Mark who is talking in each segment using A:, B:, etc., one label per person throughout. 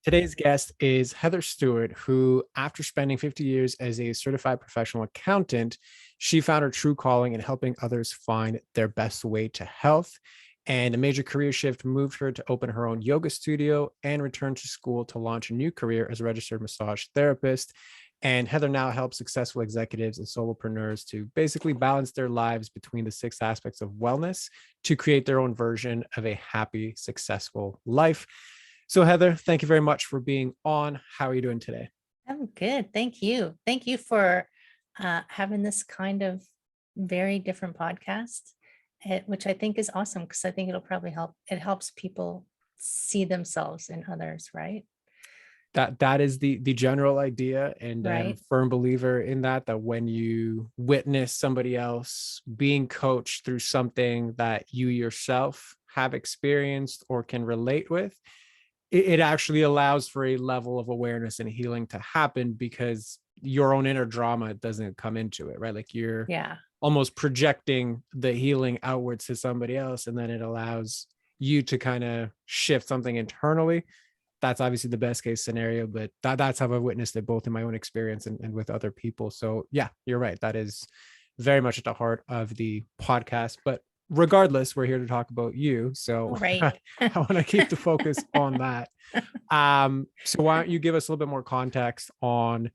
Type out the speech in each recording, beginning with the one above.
A: Today's guest is Heather Stewart, who, after spending 50 years as a certified professional accountant, she found her true calling in helping others find their best way to health. And a major career shift moved her to open her own yoga studio and return to school to launch a new career as a registered massage therapist. And Heather now helps successful executives and solopreneurs to basically balance their lives between the six aspects of wellness to create their own version of a happy, successful life. So, Heather, thank you very much for being on. How are you doing today?
B: I'm good. Thank you. Thank you for having this kind of very different podcast, which I think is awesome because I think it'll probably help. It helps people see themselves in others, right?
A: That is the general idea, and I'm a
B: Right.
A: firm believer in that when you witness somebody else being coached through something that you yourself have experienced or can relate with, it actually allows for a level of awareness and healing to happen because your own inner drama doesn't come into it, right? Like you're
B: Yeah.
A: almost projecting the healing outwards to somebody else, and then it allows you to kind of shift something internally. That's obviously the best case scenario, but that's how I've witnessed it both in my own experience and with other people. So yeah, you're right. That is very much at the heart of the podcast. But regardless, we're here to talk about you. So
B: Right.
A: I want to keep the focus on that. So why don't you give us a little bit more context on,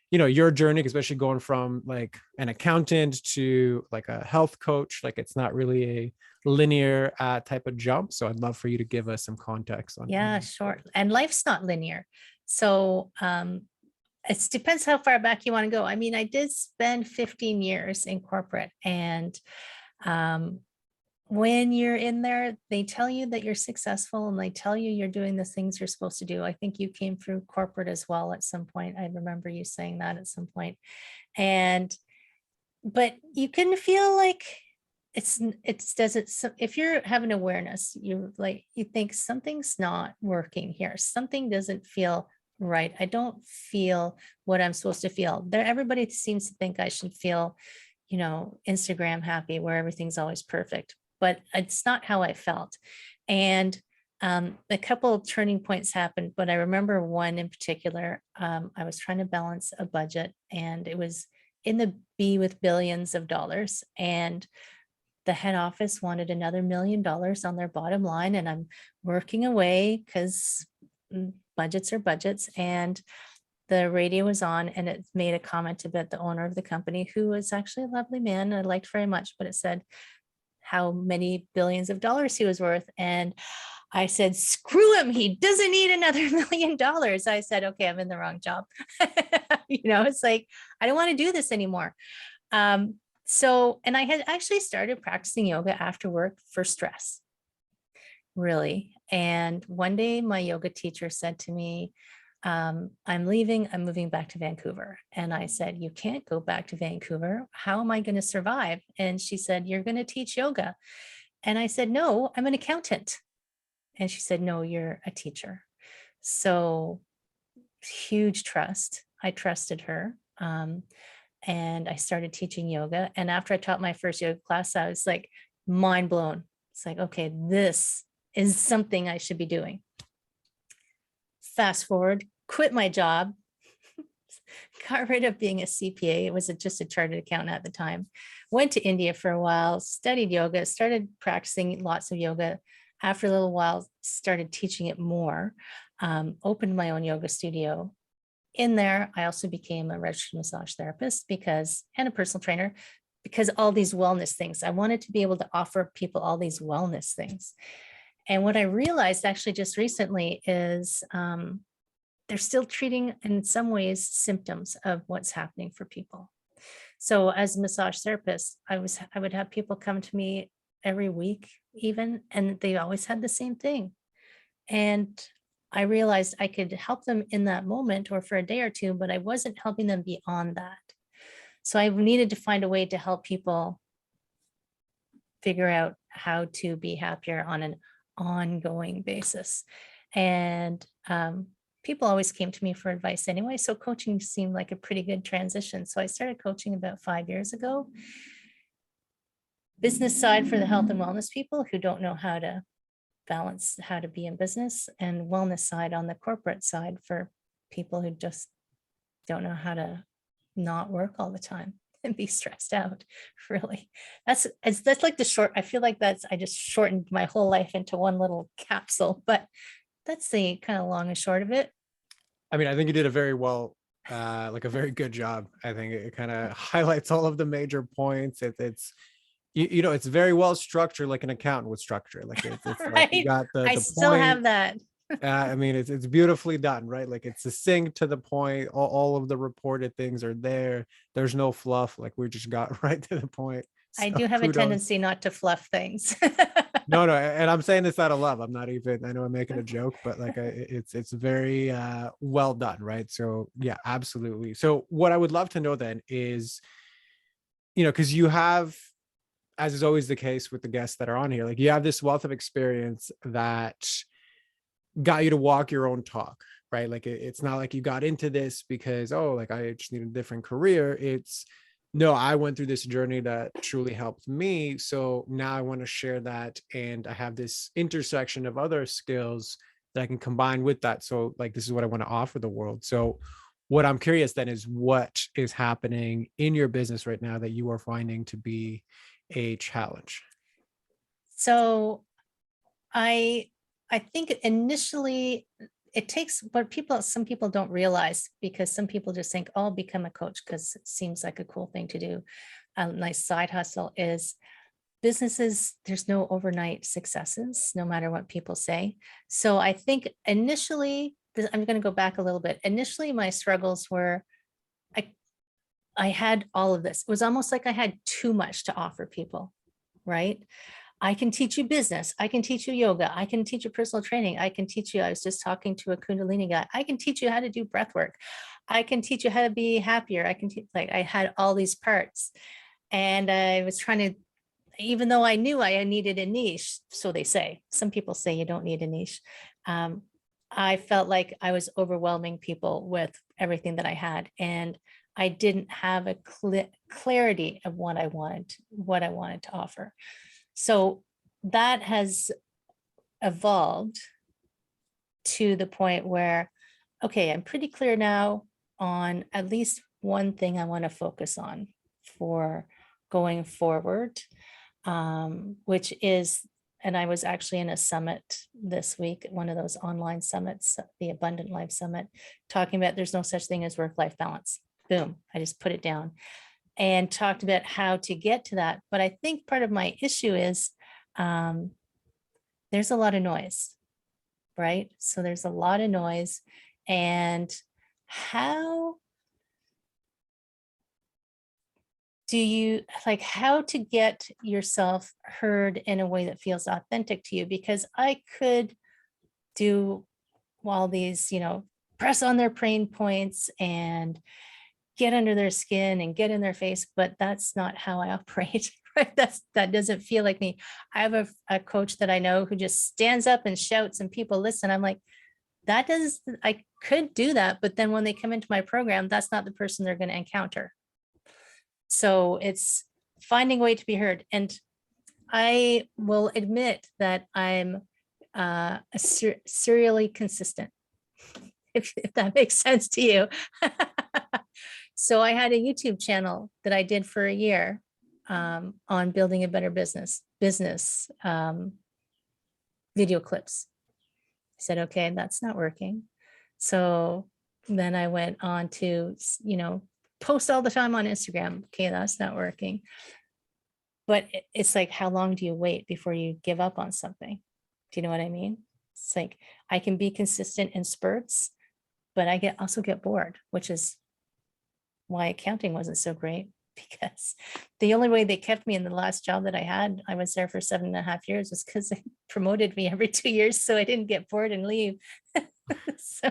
A: your journey, especially going from like an accountant to like a health coach. Like it's not really a linear type of jump. So I'd love for you to give us some context
B: Yeah,
A: on
B: sure. And life's not linear. So it depends how far back you want to go. I mean, I did spend 15 years in corporate, and um, when you're in there, they tell you that you're successful and they tell you you're doing the things you're supposed to do. I think you came through corporate as well at some point. I remember you saying that at some point. And but you can feel like it doesn't, if you're having awareness, you think something's not working here. Something doesn't feel right. I don't feel what I'm supposed to feel. Everybody seems to think I should feel, Instagram happy where everything's always perfect, but it's not how I felt. And a couple of turning points happened, but I remember one in particular. I was trying to balance a budget, and it was in the B with billions of dollars. And the head office wanted another $1 million on their bottom line. And I'm working away because budgets are budgets. And the radio was on, and it made a comment about the owner of the company, who was actually a lovely man I liked very much, but it said how many billions of dollars he was worth. And I said, screw him. He doesn't need another $1 million. I said, okay, I'm in the wrong job. It's like, I don't want to do this anymore. And I had actually started practicing yoga after work for stress, really. And one day my yoga teacher said to me, I'm leaving, I'm moving back to Vancouver. And I said, you can't go back to Vancouver. How am I going to survive? And she said, you're going to teach yoga. And I said, no, I'm an accountant. And she said, no, you're a teacher. So huge trust. I trusted her. And I started teaching yoga. And after I taught my first yoga class, I was like mind blown. It's like, okay, this is something I should be doing. Fast forward, quit my job, got rid of being a CPA. It was just a chartered accountant at the time. Went to India for a while, studied yoga, started practicing lots of yoga. After a little while, started teaching it more, opened my own yoga studio. In there, I also became a registered massage therapist and a personal trainer, because all these wellness things, I wanted to be able to offer people all these wellness things. And what I realized actually just recently is they're still treating, in some ways, symptoms of what's happening for people. So as a massage therapist, I would have people come to me every week even, and they always had the same thing. And I realized I could help them in that moment or for a day or two, but I wasn't helping them beyond that. So I needed to find a way to help people figure out how to be happier on an ongoing basis. And people always came to me for advice anyway. So coaching seemed like a pretty good transition. So I started coaching about 5 years ago. Business side for the health and wellness people who don't know how to balance how to be in business and wellness side on the corporate side for people who just don't know how to not work all the time and be stressed out. Really, that's like the short. I feel like I just shortened my whole life into one little capsule, but that's the kind of long and short of it.
A: I mean, I think you did a very well, like a very good job. I think it kind of highlights all of the major points. It's you know, it's very well structured, like an accountant would structure. Like it's like you
B: Right.
A: got
B: I
A: the
B: still
A: point.
B: have that.
A: I mean, it's beautifully done, right? Like it's succinct to the point. All of the reported things are there. There's no fluff. Like we just got right to the point.
B: I
A: So
B: do have a
A: kudos.
B: tendency not to fluff things.
A: No, no, and I'm saying this out of love. I'm not even. I know I'm making a joke, but like it's very well done, right? So yeah, absolutely. So what I would love to know then is, you know, because you have, as is always the case with the guests that are on here, like you have this wealth of experience that got you to walk your own talk, right? Like it's not like you got into this because, oh, like I just need a different career. It's no, I went through this journey that truly helped me. So now I want to share that. And I have this intersection of other skills that I can combine with that. So, like, this is what I want to offer the world. So, what I'm curious then is what is happening in your business right now that you are finding to be a challenge?
B: So I I think initially it takes what some people don't realize, because some people just think, oh, I'll become a coach because it seems like a cool thing to do. A nice side hustle is businesses, there's no overnight successes, no matter what people say. So I think initially, I'm going to go back a little bit. Initially, my struggles were I I had all of this. It was almost like I had too much to offer people, right? I can teach you business. I can teach you yoga. I can teach you personal training. I can teach you, I was just talking to a Kundalini guy. I can teach you how to do breath work. I can teach you how to be happier. I can teach, like, I had all these parts. And I was trying to, even though I knew I needed a niche, so they say, some people say you don't need a niche. Um, I felt like I was overwhelming people with everything that I had. And I didn't have a clarity of what I wanted to offer. So that has evolved to the point where, okay, I'm pretty clear now on at least one thing I want to focus on for going forward, which is, and I was actually in a summit this week, one of those online summits, the Abundant Life Summit, talking about there's no such thing as work-life balance. Boom, I just put it down and talked about how to get to that. But I think part of my issue is um, there's a lot of noise, right? So there's a lot of noise. And how do you like how to get yourself heard in a way that feels authentic to you? Because I could do all these, press on their pain points and get under their skin and get in their face, but that's not how I operate. Right? That doesn't feel like me. I have a coach that I know who just stands up and shouts and people listen. I'm like, I could do that, but then when they come into my program, that's not the person they're going to encounter. So it's finding a way to be heard. And I will admit that I'm serially consistent, if that makes sense to you. So I had a YouTube channel that I did for a year on building a better business video clips. I said, okay, that's not working. So then I went on to, post all the time on Instagram. Okay, that's not working. But it's like, how long do you wait before you give up on something? Do you know what I mean? It's like, I can be consistent in spurts, but I also get bored, which is why accounting wasn't so great, because the only way they kept me in the last job that I had, I was there for 7.5 years, was because they promoted me every 2 years. So I didn't get bored and leave. So,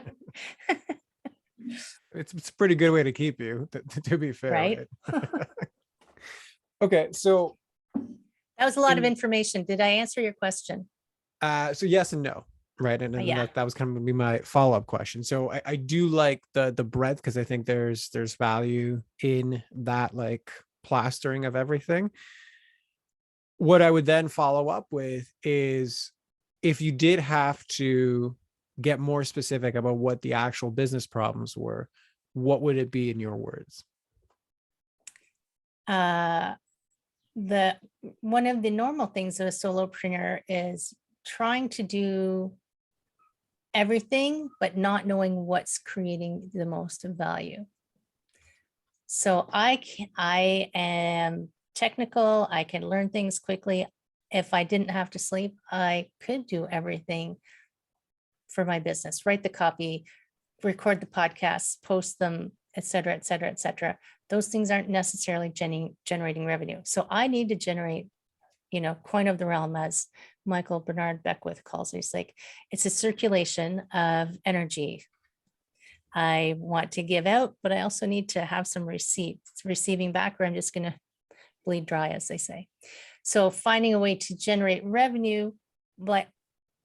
A: It's a pretty good way to keep you, to be fair,
B: right.
A: right? Okay, so
B: That was a lot of
A: in
B: information. Did I answer your question?
A: so yes and no, right? And
B: Yeah.
A: that was kind of gonna be my follow-up question. So I do like the breadth, because I think there's value in that, like plastering of everything. What I would then follow up with is, if you did have to get more specific about what the actual business problems were, what would it be in your words?
B: The one of the normal things of a solopreneur is trying to do everything, but not knowing what's creating the most value. So I am technical. I can learn things quickly. If I didn't have to sleep, I could do everything for my business, write the copy, record the podcasts, post them, et cetera, et cetera, et cetera. Those things aren't necessarily generating revenue. So I need to generate, coin of the realm, as Michael Bernard Beckwith calls it. It's like, it's a circulation of energy. I want to give out, but I also need to have some receiving back, or I'm just going to bleed dry, as they say. So finding a way to generate revenue, but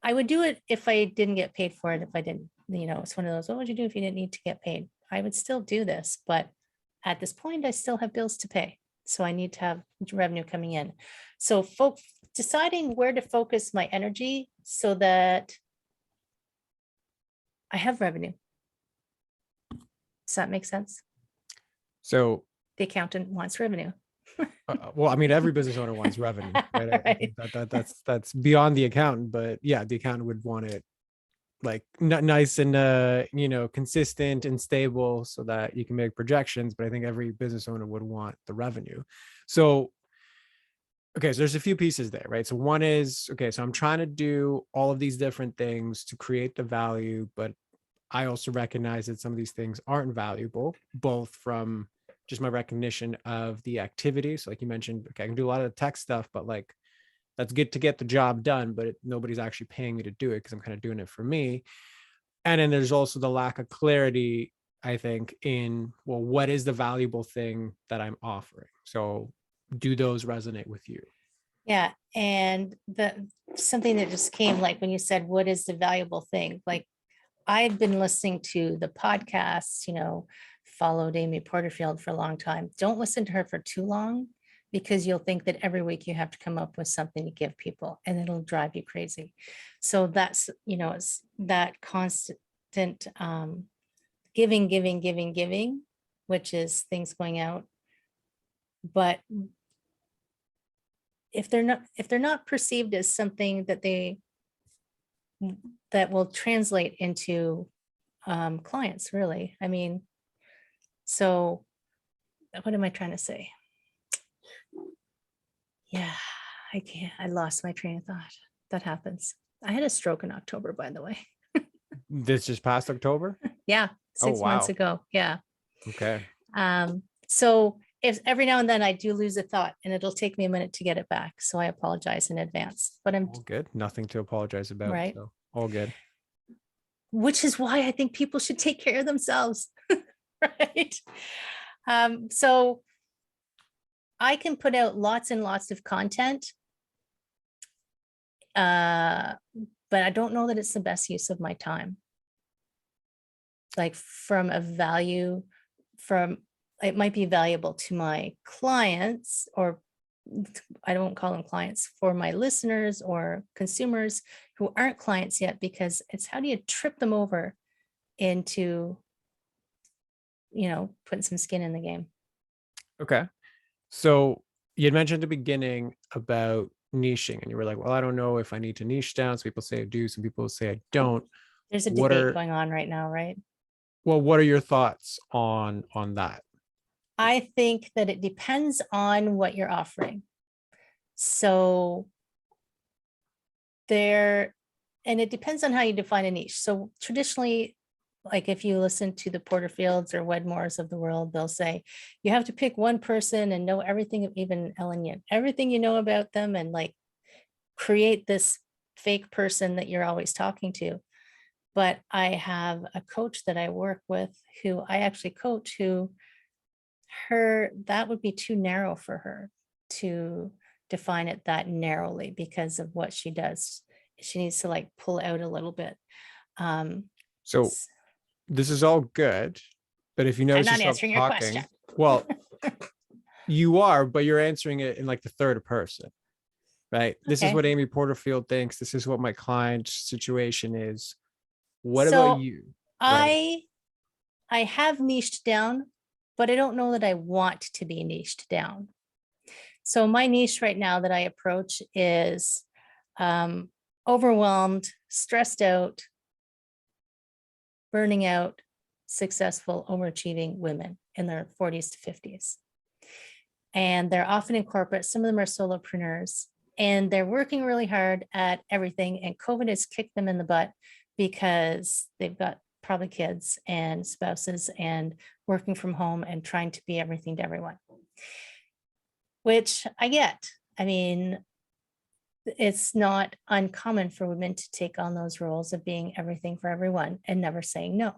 B: I would do it if I didn't get paid for it. If I didn't, it's one of those, what would you do if you didn't need to get paid? I would still do this, but at this point, I still have bills to pay. So I need to have revenue coming in. So deciding where to focus my energy so that I have revenue. Does that make sense?
A: So
B: the accountant wants revenue.
A: well, I mean, every business owner wants revenue, right? I think that's beyond the accountant, but yeah, the accountant would want it like nice and consistent and stable so that you can make projections. But I think every business owner would want the revenue. So okay, so there's a few pieces there, right? So one is, okay, so I'm trying to do all of these different things to create the value, but I also recognize that some of these things aren't valuable, both from just my recognition of the activity. So like you mentioned, okay, I can do a lot of the tech stuff, but like, that's good to get the job done, but nobody's actually paying me to do it because I'm kind of doing it for me. And then there's also the lack of clarity, I think, in, well, what is the valuable thing that I'm offering? So do those resonate with you?
B: Yeah. And something that just came, like when you said, what is the valuable thing? Like, I've been listening to the podcasts, followed Amy Porterfield for a long time. Don't listen to her for too long, because you'll think that every week you have to come up with something to give people, and it'll drive you crazy. So that's, it's that constant giving, which is things going out. But if they're not perceived as something that will translate into clients, really. I mean, so what am I trying to say? Yeah, I lost my train of thought. That happens. I had a stroke in October, by the way.
A: This just past October?
B: Yeah,
A: Oh,
B: 6 months
A: wow.
B: ago. Yeah.
A: Okay.
B: So if every now and then I do lose a thought, and it'll take me a minute to get it back. So I apologize in advance, but I'm
A: All good. Nothing to apologize about.
B: right.
A: So all good.
B: Which is why I think people should take care of themselves. Right. So I can put out lots and lots of content, but I don't know that it's the best use of my time. Like it might be valuable to my clients, or I don't call them clients, for my listeners or consumers who aren't clients yet, because it's, how do you trip them over into, putting some skin in the game?
A: Okay. So you had mentioned at the beginning about niching, and you were like, well, I don't know if I need to niche down. Some people say I do, some people say I don't.
B: There's a debate going on right now, right?
A: Well, what are your thoughts on that?
B: I think that it depends on what you're offering. So and it depends on how you define a niche. So traditionally, like if you listen to the Porterfields or Wedmores of the world, they'll say you have to pick one person and know everything, even Ellen Yin, everything you know about them, and like create this fake person that you're always talking to. But I have a coach that I work with, who I actually coach, that would be too narrow for her to define it that narrowly because of what she does. She needs to like pull out a little bit.
A: So this is all good, but if you notice
B: I'm not
A: yourself
B: answering
A: talking,
B: your question.
A: Well, you are, but you're answering it in like the third person. right? This is
B: Okay.
A: what Amy Porterfield thinks. This is what my client's situation is. What about
B: So
A: you? Right.
B: I I have niched down, but I don't know that I want to be niched down. So my niche right now that I approach is um, overwhelmed, stressed out, burning out, successful, overachieving women in their 40s to 50s. And they're often in corporate. Some of them are solopreneurs and they're working really hard at everything. And COVID has kicked them in the butt because they've got probably kids and spouses and working from home and trying to be everything to everyone, which I get. I mean, it's not uncommon for women to take on those roles of being everything for everyone and never saying no.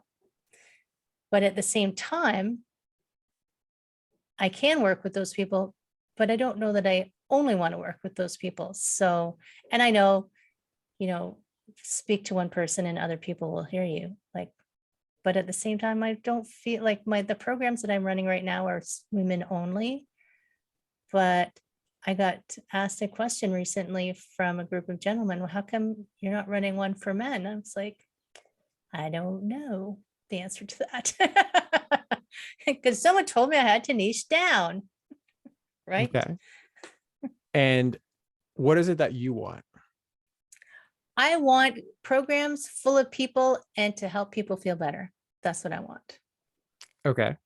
B: But at the same time, I can work with those people, but I don't know that I only want to work with those people. So, and I know, speak to one person and other people will hear you. Like, but at the same time, I don't feel like the programs that I'm running right now are women only. But I got asked a question recently from a group of gentlemen. Well, how come you're not running one for men? I was like, I don't know the answer to that. Because someone told me I had to niche down, right?
A: Okay. And what is it that you want?
B: I want programs full of people and to help people feel better. That's what I want.
A: Okay.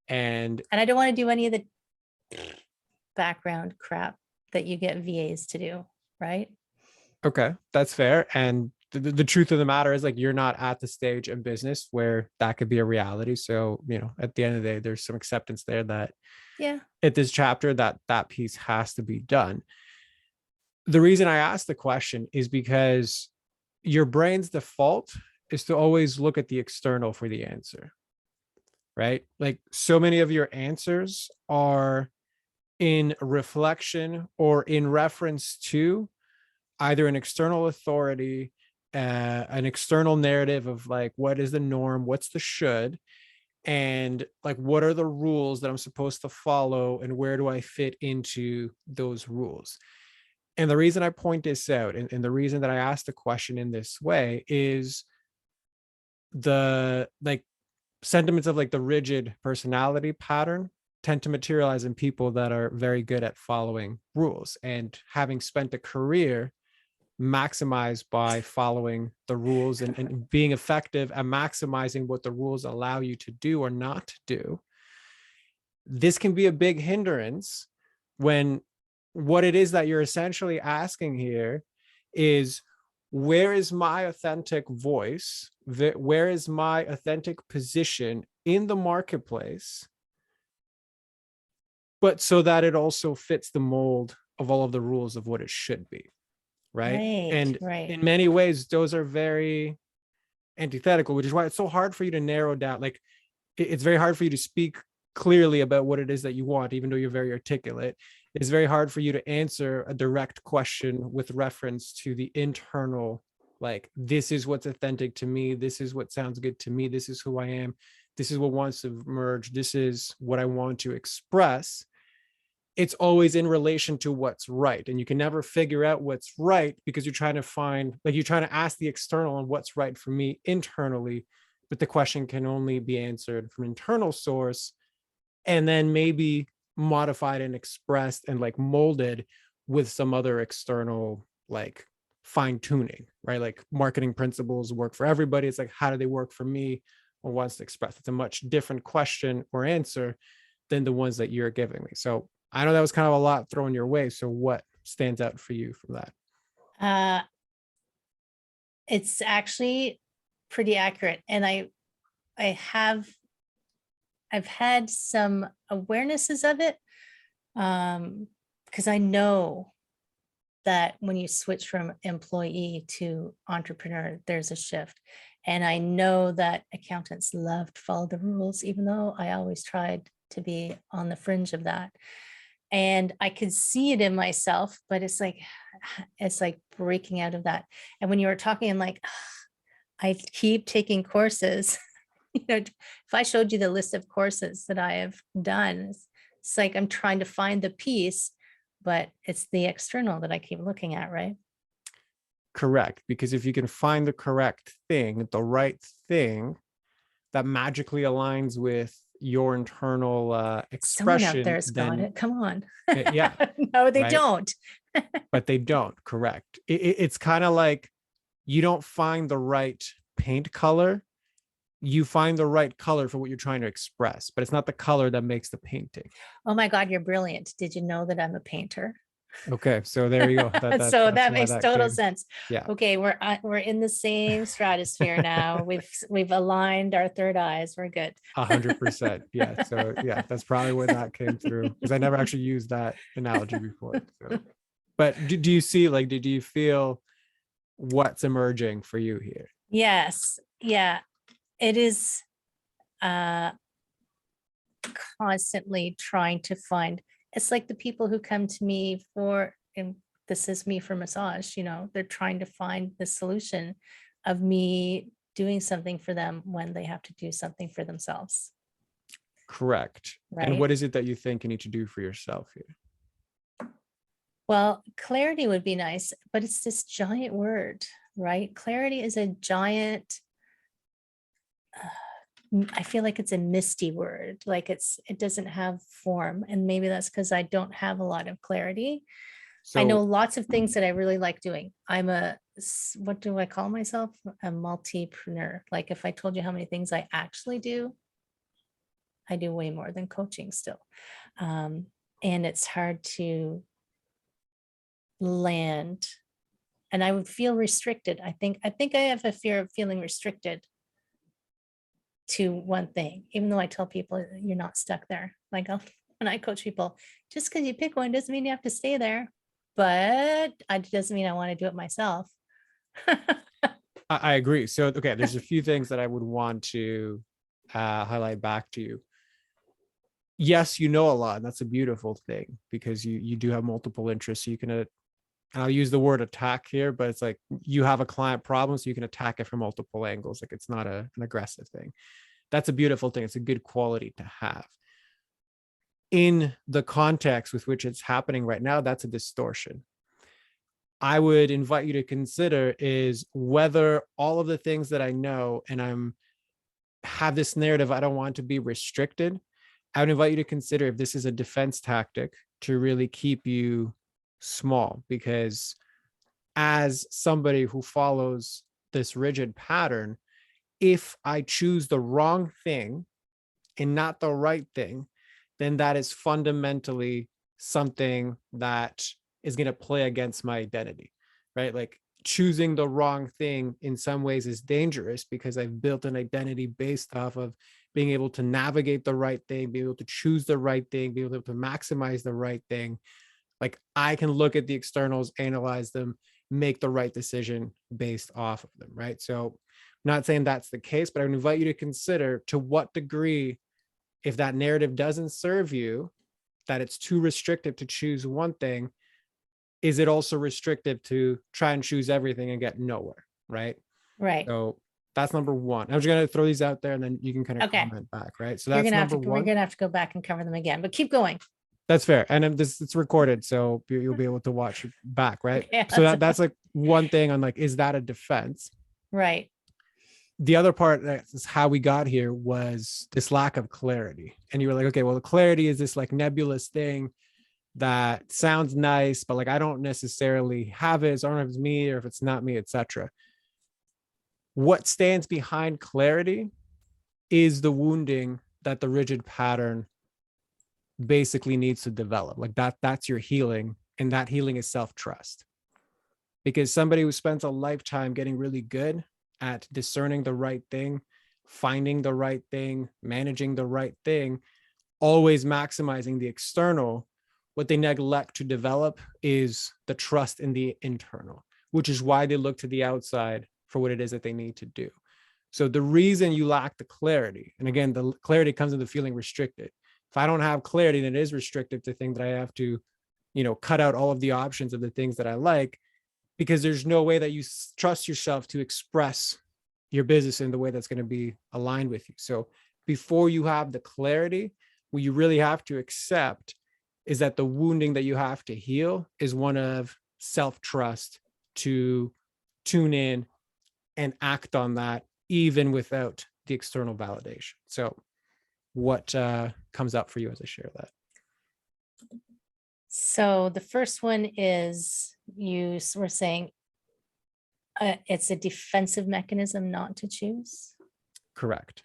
A: And
B: And I don't want to do any of the background crap that you get VAs to do, right?
A: okay, that's fair. And the truth of the matter is, like, you're not at the stage of business where that could be a reality. So, at the end of the day, there's some acceptance there that
B: Yeah.
A: at this chapter that piece has to be done. The reason I asked the question is because your brain's default is to always look at the external for the answer, right? Like, so many of your answers are in reflection or in reference to either an external authority, an external narrative of like, what is the norm, what's the should, and like, what are the rules that I'm supposed to follow, and where do I fit into those rules? And the reason I point this out, and the reason that I asked the question in this way, is the like sentiments of like the rigid personality pattern tend to materialize in people that are very good at following rules and having spent a career maximized by following the rules and being effective at maximizing what the rules allow you to do or not to do. This can be a big hindrance when what it is that you're essentially asking here is, where is my authentic voice? Where is my authentic position in the marketplace? But so that it also fits the mold of all of the rules of what it should be. Right.
B: Right.
A: And
B: Right.
A: in many ways, those are very antithetical, which is why it's so hard for you to narrow down. Like, it's very hard for you to speak clearly about what it is that you want, even though you're very articulate. It's very hard for you to answer a direct question with reference to the internal, like, this is what's authentic to me. This is what sounds good to me. This is who I am. This is what wants to emerge. This is what I want to express. It's always in relation to what's right. And you can never figure out what's right because you're trying to find, like, you're trying to ask the external on what's right for me internally, but the question can only be answered from internal source and then maybe modified and expressed and like molded with some other external, like, fine tuning, right? Like, marketing principles work for everybody. It's like, how do they work for me or wants to express? It's a much different question or answer than the ones that you're giving me. So I know that was kind of a lot thrown your way. So what stands out for you from that?
B: Uh, it's actually pretty accurate. And I have, I've had some awarenesses of it. Because I know that when you switch from employee to entrepreneur, there's a shift. And I know that accountants love to follow the rules, even though I always tried to be on the fringe of that. And I could see it in myself, but it's like breaking out of that. And when you were talking, I'm like, I keep taking courses. If I showed you the list of courses that I have done, it's like I'm trying to find the piece but it's the external that I keep looking at, right?
A: Correct. Because if you can find the correct thing, the right thing that magically aligns with your internal
B: Someone out
A: expression,
B: there's got
A: then
B: it. Come on.
A: yeah,
B: No, they
A: right.
B: don't.
A: But they don't. Correct. It's kind of like you don't find the right paint color. You find the right color for what you're trying to express, but it's not the color that makes the painting.
B: Oh my God, you're brilliant. Did you know that I'm a painter?
A: Okay, so there you go.
B: So
A: That's
B: that
A: why
B: makes
A: that
B: total
A: came.
B: sense.
A: Yeah,
B: Okay, we're in the same stratosphere now. We've aligned our third eyes. We're good.
A: 100%. Yeah. So yeah, that's probably where that came through because I never actually used that analogy before. So, but do you see like, did you feel what's emerging for you here?
B: Yes. Yeah. It is uh constantly trying to find, it's like the people who come to me for, and this is me for massage, they're trying to find the solution of me doing something for them when they have to do something for themselves,
A: Correct. And
B: right?
A: what is it that you think you need to do for yourself here?
B: Well, clarity would be nice, but it's this giant word, right? Clarity is a giant, I feel like it's a misty word, like it doesn't have form. And maybe that's because I don't have a lot of clarity. I know
A: So
B: lots of things that I really like doing. What do I call myself? A multipreneur. Like if I told you how many things I actually do, I do way more than coaching still. Um, and it's hard to land, and I would feel restricted. I think I have a fear of feeling restricted to one thing, even though I tell people you're not stuck there. Like when I coach people, just because you pick one doesn't mean you have to stay there, but it doesn't mean I want to do it myself.
A: I agree. So okay, there's a few things that I would want to highlight back to you. Yes, you know a lot, and that's a beautiful thing because you do have multiple interests. So you can I'll use the word attack here, but it's like you have a client problem, so you can attack it from multiple angles. Like it's not an aggressive thing. That's a beautiful thing. It's a good quality to have. In the context with which it's happening right now, that's a distortion. I would invite you to consider is whether all of the things that I know and I'm have this narrative, I don't want to be restricted. I would invite you to consider if this is a defense tactic to really keep you small, because as somebody who follows this rigid pattern, if I choose the wrong thing and not the right thing, then that is fundamentally something that is going to play against my identity, right? Like choosing the wrong thing in some ways is dangerous because I've built an identity based off of being able to navigate the right thing, being able to choose the right thing, being able to maximize the right thing. Like I can look at the externals, analyze them, make the right decision based off of them, right? So I'm not saying that's the case, but I would invite you to consider to what degree, if that narrative doesn't serve you, that it's too restrictive to choose one thing, is it also restrictive to try and choose everything and get nowhere, right?
B: Right.
A: So that's number one. I'm just going to throw these out there and then you can kind of
B: Okay.
A: comment back, right? So that's number
B: We're
A: one.
B: gonna have to go back and cover them again, but keep going.
A: That's fair. And this it's recorded, so you'll be able to watch it back, right? So
B: Yes.
A: that's like one thing on like, is that a defense?
B: Right.
A: The other part that's how we got here was this lack of clarity. And you were like, okay, well, the clarity is this like nebulous thing that sounds nice, but like I don't necessarily have it. So I don't know if it's me or if it's not me, etc. What stands behind clarity is the wounding that the rigid pattern basically needs to develop. Like that's your healing, and that healing is self-trust. Because somebody who spends a lifetime getting really good at discerning the right thing, finding the right thing, managing the right thing, always maximizing the external, what they neglect to develop is the trust in the internal, which is why they look to the outside for what it is that they need to do. So the reason you lack the clarity, and again, the clarity comes into feeling restricted. If I don't have clarity, then it is restrictive to think that I have to, cut out all of the options of the things that I like, because there's no way that you trust yourself to express your business in the way that's going to be aligned with you. So before you have the clarity, what you really have to accept is that the wounding that you have to heal is one of self-trust to tune in and act on that, even without the external validation. So what comes up for you as I share that?
B: So the first one is you were saying it's a defensive mechanism not to choose.
A: Correct.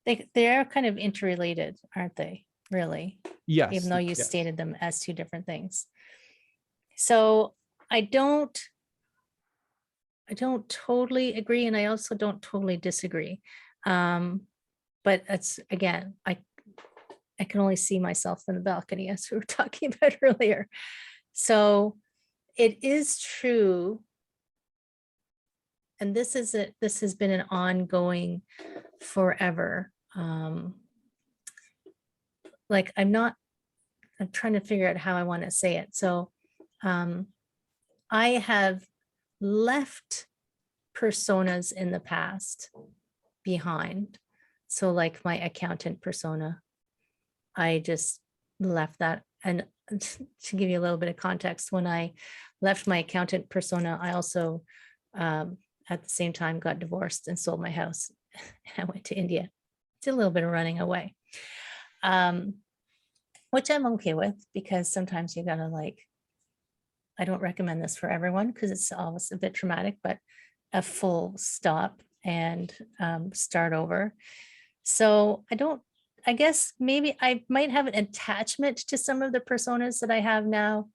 B: They are kind of interrelated, aren't they? Really?
A: Yes.
B: Even though you
A: yes.
B: stated them as two different things. So I don't totally agree, and I also don't totally disagree. But it's, again, I can only see myself in the balcony, as we were talking about earlier. So it is true. And this has been an ongoing forever. Like I'm trying to figure out how I want to say it. So I have left personas in the past behind. So like my accountant persona, I just left that. And to give you a little bit of context, when I left my accountant persona, I also at the same time got divorced and sold my house. I went to India. Did a little bit of running away, which I'm okay with, because sometimes you gotta, like, I don't recommend this for everyone because it's always a bit traumatic, but a full stop and start over. So I guess maybe I might have an attachment to some of the personas that I have now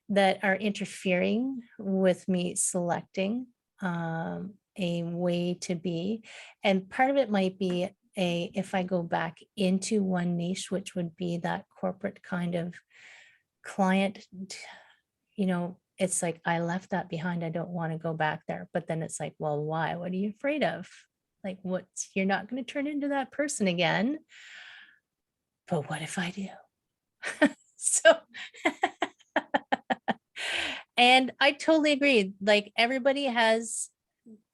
B: that are interfering with me selecting a way to be. And part of it might be if I go back into one niche, which would be that corporate kind of client, it's like, I left that behind. I don't want to go back there. But then it's like, well, why? What are you afraid of? Like, you're not going to turn into that person again. But what if I do? So, and I totally agree. Like, everybody has,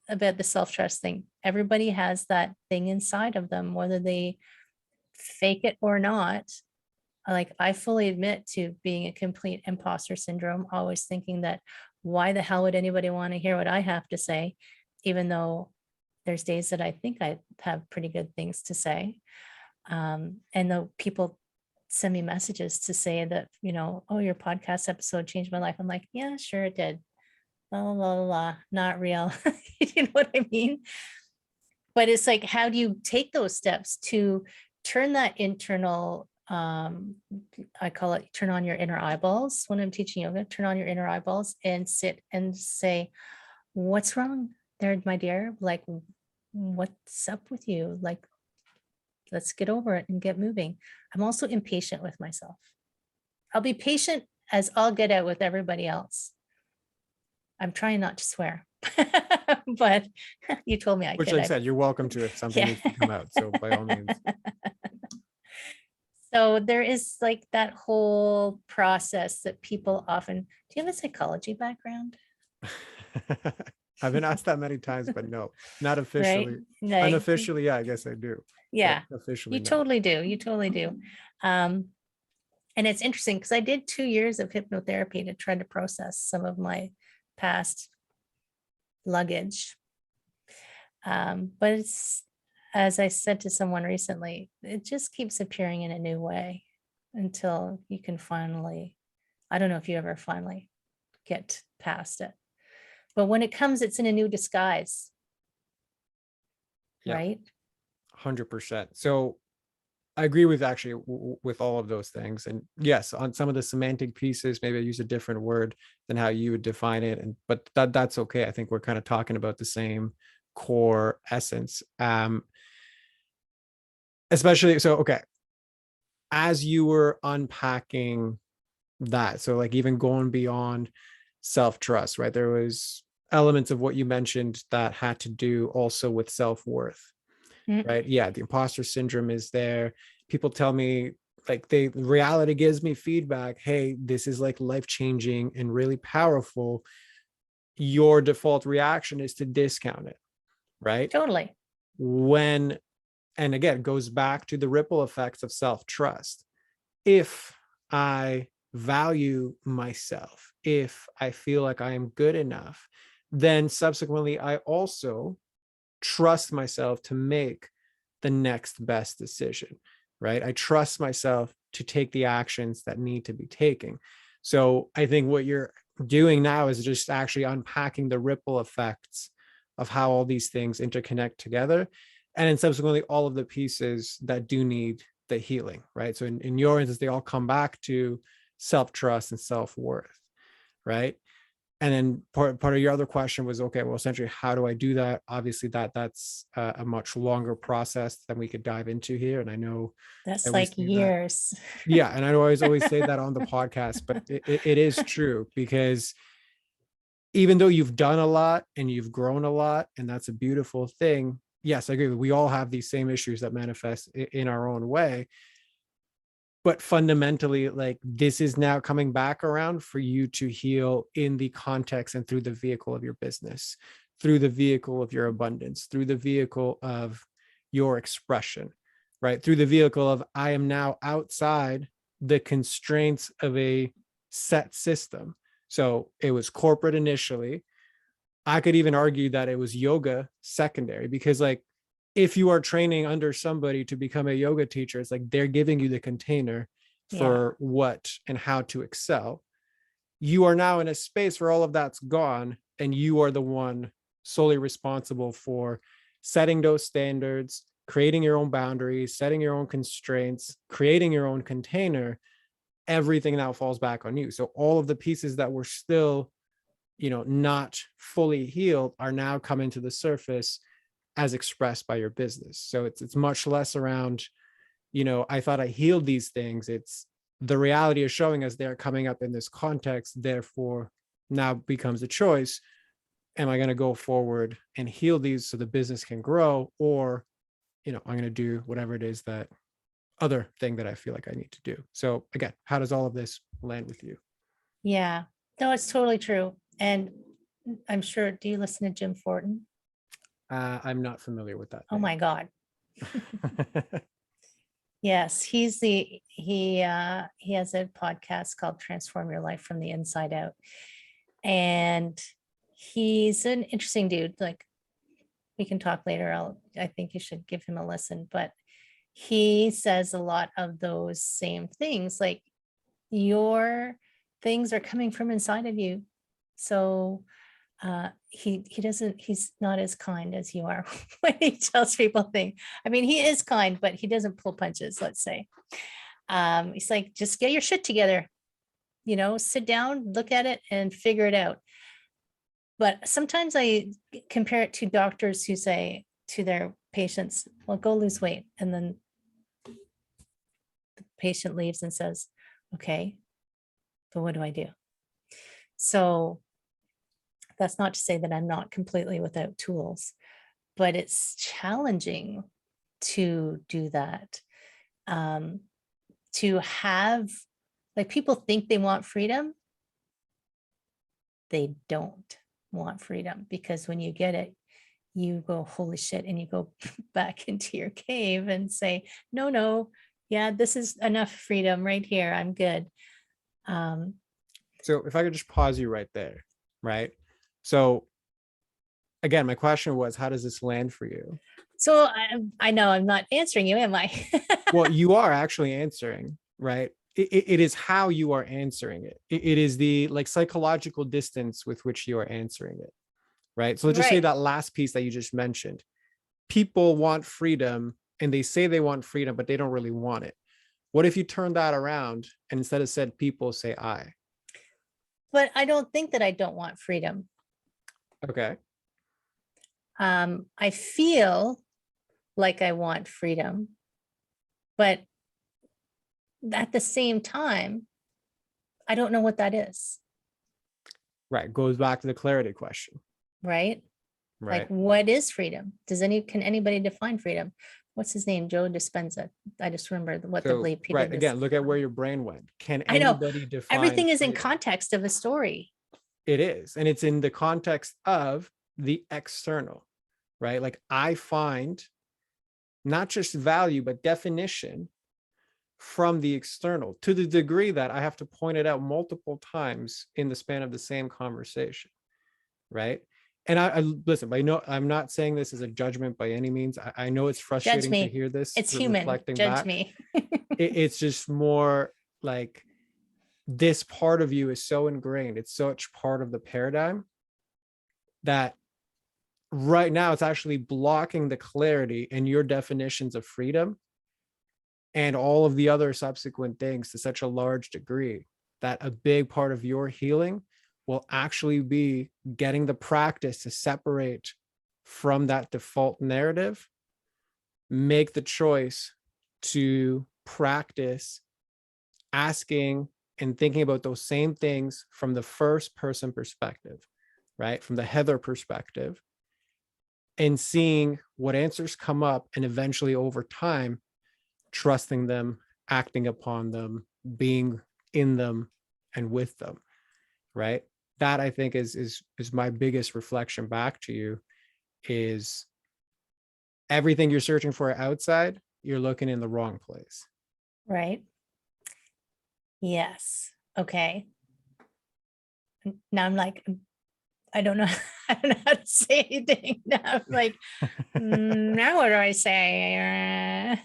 B: about the self-trust thing, everybody has that thing inside of them, whether they fake it or not. Like, I fully admit to being a complete imposter syndrome, always thinking that why the hell would anybody want to hear what I have to say, even though there's days that I think I have pretty good things to say. And the people send me messages to say that, oh, your podcast episode changed my life. I'm like, yeah, sure it did. La, la, la, la, not real. You know what I mean? But it's like, how do you take those steps to turn that internal, I call it turn on your inner eyeballs when I'm teaching yoga, turn on your inner eyeballs and sit and say, what's wrong there, my dear? Like, what's up with you? Like, let's get over it and get moving. I'm also impatient with myself. I'll be patient as I'll get out with everybody else. I'm trying not to swear, but you told me I
A: Which,
B: could.
A: like I said, you're welcome to if something needs to come out. So by all means.
B: So there is like that whole process that people often, do you have a psychology background?
A: I've been asked that many times, but no, not officially.
B: Right? Like,
A: unofficially, yeah, I guess I do.
B: yeah,
A: Officially,
B: you
A: no.
B: totally do. You totally do. And it's interesting because I did 2 years of hypnotherapy to try to process some of my past luggage. But it's, as I said to someone recently, it just keeps appearing in a new way until you can finally, I don't know if you ever finally get past it. But when it comes, it's in a new disguise.
A: Yeah,
B: right?
A: 100%. So I agree with actually with all of those things. And yes, on some of the semantic pieces, maybe I use a different word than how you would define it. But that's okay. I think we're kind of talking about the same core essence. Especially, so, okay. As you were unpacking that, so like even going beyond self-trust, right? There was elements of what you mentioned that had to do also with self-worth. Right? Yeah, the imposter syndrome is there. People tell me, like, reality gives me feedback. Hey, this is like life-changing and really powerful. Your default reaction is to discount it, right?
B: Totally.
A: And again, it goes back to the ripple effects of self-trust. If I value myself, if I feel like I am good enough, then subsequently I also trust myself to make the next best decision, right? I trust myself to take the actions that need to be taken. So I think what you're doing now is just actually unpacking the ripple effects of how all these things interconnect together. And then subsequently, all of the pieces that do need the healing, right? So in your instance, they all come back to self-trust and self-worth, right? And then part of your other question was, okay, well, essentially, how do I do that? Obviously, that's a much longer process than we could dive into here. And I know I
B: That's
A: always
B: like
A: say that.
B: years.
A: Yeah, and I always say that on the podcast, but it is true, because even though you've done a lot and you've grown a lot, and that's a beautiful thing. Yes, I agree. We all have these same issues that manifest in our own way, but fundamentally, like, this is now coming back around for you to heal in the context and through the vehicle of your business, through the vehicle of your abundance, through the vehicle of your expression, right? Through the vehicle of, I am now outside the constraints of a set system. So it was corporate initially. I could even argue that it was yoga secondary, because, like, if you are training under somebody to become a yoga teacher, it's like they're giving you the container
B: Yeah.
A: for what and how to excel. You are now in a space where all of that's gone, and you are the one solely responsible for setting those standards, creating your own boundaries, setting your own constraints, creating your own container. Everything now falls back on you. So all of the pieces that were still, not fully healed are now coming to the surface as expressed by your business. So it's much less around, I thought I healed these things. It's the reality is showing us they're coming up in this context. Therefore, now becomes a choice. Am I going to go forward and heal these so the business can grow? Or, I'm going to do whatever it is, that other thing that I feel like I need to do. So again, how does all of this land with you?
B: Yeah. No, it's totally true. And I'm sure, do you listen to Jim Fortin?
A: I'm not familiar with that
B: Oh
A: name.
B: my God. Yes, he has a podcast called Transform Your Life from the Inside Out. And he's an interesting dude. Like, we can talk later. I think you should give him a listen, but he says a lot of those same things. Like, your things are coming from inside of you. So he's not as kind as you are when he tells people things. I mean, he is kind, but he doesn't pull punches, let's say. He's like, just get your shit together, sit down, look at it and figure it out. But sometimes I compare it to doctors who say to their patients, well, go lose weight. And then the patient leaves and says, okay, but what do I do? So that's not to say that I'm not completely without tools, but it's challenging to do that. To have, like, people think they want freedom. They don't want freedom, because when you get it, you go, holy shit, and you go back into your cave and say, no, yeah, this is enough freedom right here. I'm good.
A: So if I could just pause you right there, right? So again, my question was, how does this land for you?
B: So I know I'm not answering you, am I?
A: Well, you are actually answering, right? It is how you are answering it. It is the, like, psychological distance with which you are answering it, right? So let's just say
B: Right.
A: that last piece that you just mentioned. People want freedom, and they say they want freedom, but they don't really want it. What if you turn that around and instead of said people, say I?
B: But I don't think that I don't want freedom.
A: Okay.
B: I feel like I want freedom, but at the same time, I don't know what that is.
A: Right. Goes back to the clarity question.
B: Right. Like,
A: Right.
B: what is freedom? Can anybody define freedom? What's his name? Joe Dispenza. I just remember what the
A: So,
B: bleep he
A: right.
B: did this.
A: Again, look at where your brain went. Can
B: I know
A: anybody define
B: everything is in
A: freedom?
B: context of a story.
A: It is. And it's in the context of the external, right? Like, I find not just value, but definition from the external, to the degree that I have to point it out multiple times in the span of the same conversation, right? And I listen, I know I'm not saying this as a judgment by any means. I know it's
B: Judge
A: frustrating to
B: me.
A: hear this
B: It's human.
A: reflecting
B: Judge
A: back.
B: me.
A: It's just more like this part of you is so ingrained. It's such part of the paradigm that right now it's actually blocking the clarity and your definitions of freedom and all of the other subsequent things to such a large degree that a big part of your healing will actually be getting the practice to separate from that default narrative, make the choice to practice asking and thinking about those same things from the first person perspective, right? From the Heather perspective, and seeing what answers come up, and eventually over time, trusting them, acting upon them, being in them and with them, right? That I think is my biggest reflection back to you is everything you're searching for outside, you're looking in the wrong place.
B: Right. Yes. Okay. Now I'm like, I don't know. I don't know how to say anything. Now I'm like, now what do I say?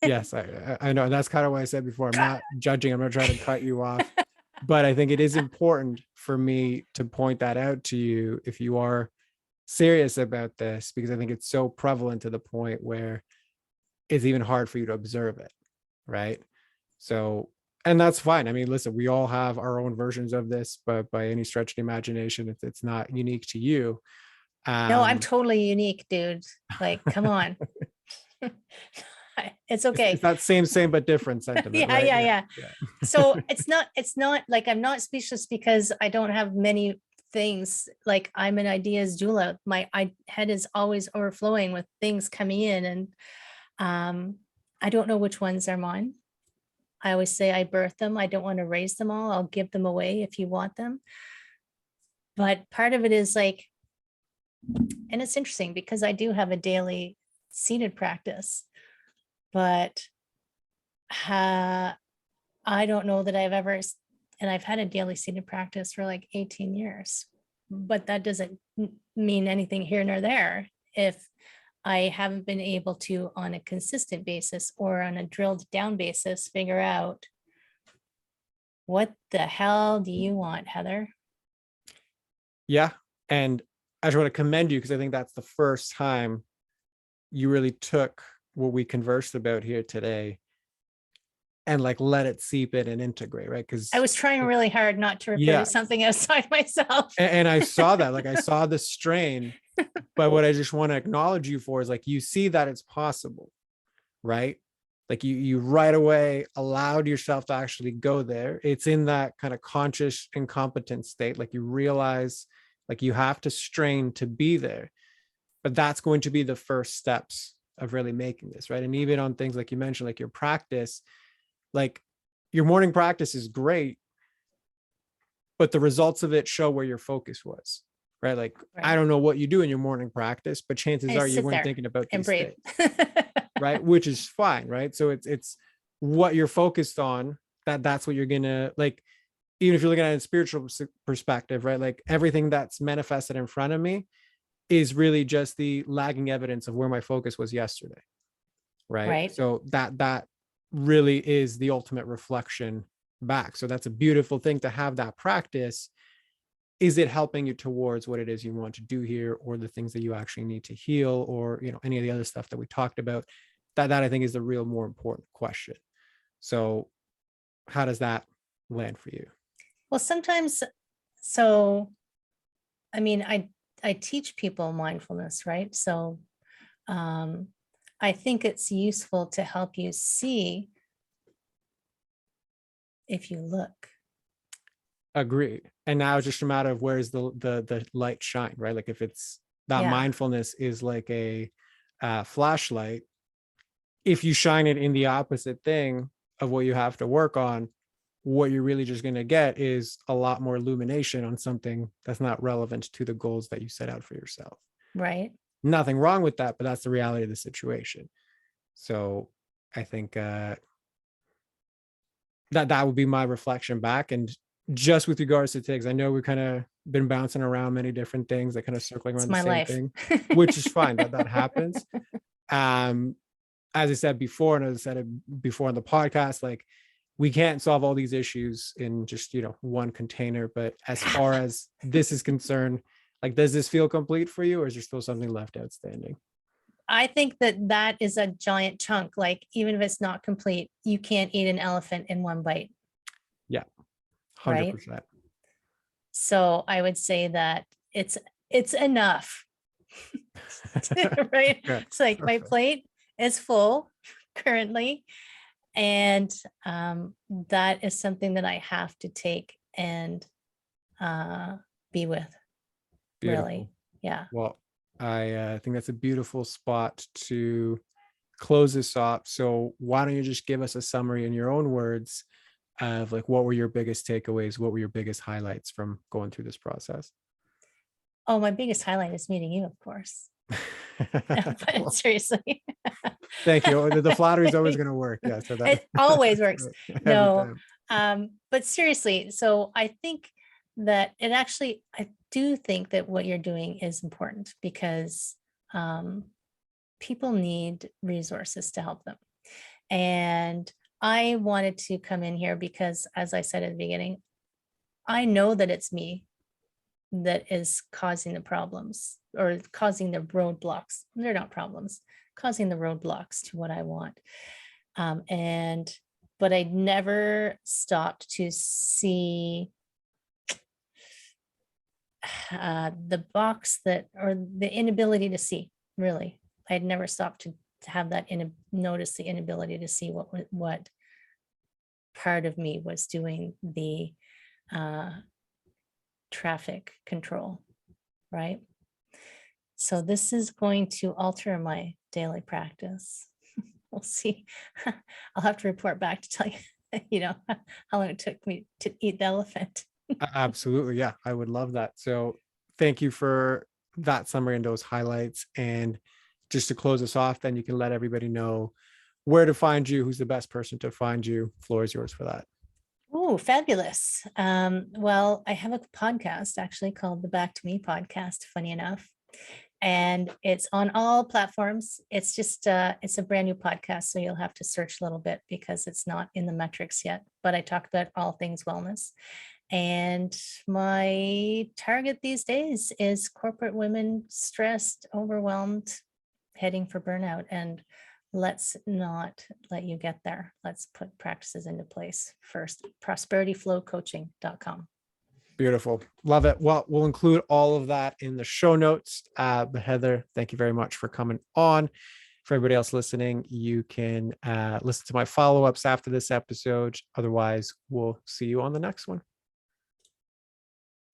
A: Yes, I know. And that's kind of what I said before. I'm not judging. I'm not trying to cut you off. But I think it is important for me to point that out to you if you are serious about this, because I think it's so prevalent to the point where it's even hard for you to observe it. Right. So, and that's fine. I mean, listen, we all have our own versions of this, but by any stretch of the imagination, it's not unique to you.
B: No, I'm
A: Um,
B: totally unique, dude. Like, come on. It's okay.
A: it's that same, but different sentiment,
B: Yeah,
A: right?
B: yeah,
A: Yeah.
B: yeah.
A: Yeah.
B: So it's not like I'm not speechless because I don't have many things. Like I'm an ideas doula. My head is always overflowing with things coming in, and I don't know which ones are mine. I always say I birth them. I don't want to raise them all. I'll give them away if you want them. But part of it is like, and it's interesting because I do have a daily seated practice, but I don't know that I've ever, and I've had a daily seated practice for like 18 years, but that doesn't mean anything here nor there if I haven't been able to, on a consistent basis or on a drilled down basis, figure out what the hell do you want, Heather?
A: Yeah. And I just want to commend you because I think that's the first time you really took what we conversed about here today and like let it seep in and integrate, right?
B: I
A: Because
B: was trying really hard not to refer to
A: yeah,
B: something outside myself.
A: and I saw that, like I saw the strain, but what I just want to acknowledge you for is like you see that it's possible, right? Like you right away allowed yourself to actually go there. It's in that kind of conscious incompetent state, like you realize like you have to strain to be there, but that's going to be the first steps of really making this, right? And even on things like you mentioned, like your practice, like your morning practice is great, but the results of it show where your focus was, right? Like I
B: Right.
A: don't know what you do in your morning practice, but chances
B: I
A: are you
B: sit
A: weren't
B: there
A: thinking about
B: and
A: these
B: breathe.
A: things, right? Which is fine, right? So it's what you're focused on, that's what you're gonna like. Even if you're looking at it in a spiritual perspective, right? Like everything that's manifested in front of me is really just the lagging evidence of where my focus was yesterday, right?
B: Right.
A: So that really is the ultimate reflection back. So that's a beautiful thing to have that practice. Is it helping you towards what it is you want to do here, or the things that you actually need to heal, or any of the other stuff that we talked about? That I think is the real more important question. So how does that land for you?
B: Well, sometimes, so I mean, I teach people mindfulness, right? So um, I think it's useful to help you see if you look.
A: Agree. And now it's just a matter of where's the light shine, right? Like if it's that
B: Yeah,
A: mindfulness is like a flashlight, if you shine it in the opposite thing of what you have to work on, what you're really just going to get is a lot more illumination on something that's not relevant to the goals that you set out for yourself.
B: right.
A: Nothing wrong with that, but that's the reality of the situation. So I think that would be my reflection back. And just with regards to tics, I know we've kind of been bouncing around many different things that kind of circling
B: It's
A: around the
B: my
A: same
B: life.
A: thing, which is fine. That happens. Um, as I said before, and as I said it before on the podcast, like we can't solve all these issues in just, one container. But as far as this is concerned, like, does this feel complete for you, or is there still something left outstanding?
B: I think that is a giant chunk. Like, even if it's not complete, you can't eat an elephant in one bite,
A: Yeah,
B: right?
A: 100%.
B: So I would say that it's enough, right?
A: Okay,
B: It's like my
A: perfect.
B: plate is full currently, and that is something that I have to take and be with,
A: Beautiful.
B: really. Yeah.
A: Well, I think that's a beautiful spot to close this off. So why don't you just give us a summary in your own words of like what were your biggest takeaways? What were your biggest highlights from going through this process?
B: Oh, my biggest highlight is meeting you, of course. But
A: Well,
B: seriously.
A: thank you. The flattery is always going to work. Yeah. So that
B: It always
A: that's
B: works.
A: great. Every
B: No,
A: time.
B: but seriously, so I think that I do think that what you're doing is important because um, people need resources to help them. And I wanted to come in here because, as I said at the beginning, I know that it's me that is causing the problems or causing the roadblocks. They're not problems, causing the roadblocks to what I want. And but I never stopped to see the box that, or the inability to see, really. I'd never stopped to have that notice the inability to see what part of me was doing the uh, traffic control, right? So this is going to alter my daily practice. We'll see. I'll have to report back to tell you, how long it took me to eat the elephant.
A: Absolutely. Yeah. I would love that. So thank you for that summary and those highlights. And just to close us off, then you can let everybody know where to find you, who's the best person to find you. Floor is yours for that.
B: Oh, fabulous. Well, I have a podcast actually called the Back to Me podcast, funny enough. And it's on all platforms. It's just it's a brand new podcast, so you'll have to search a little bit because it's not in the metrics yet. But I talk about all things wellness. And my target these days is corporate women, stressed, overwhelmed, heading for burnout. And let's not let you get there. Let's put practices into place first. prosperityflowcoaching.com.
A: Beautiful. Love it. Well, we'll include all of that in the show notes. But Heather, thank you very much for coming on. For everybody else listening, you can listen to my follow-ups after this episode. Otherwise, we'll see you on the next one.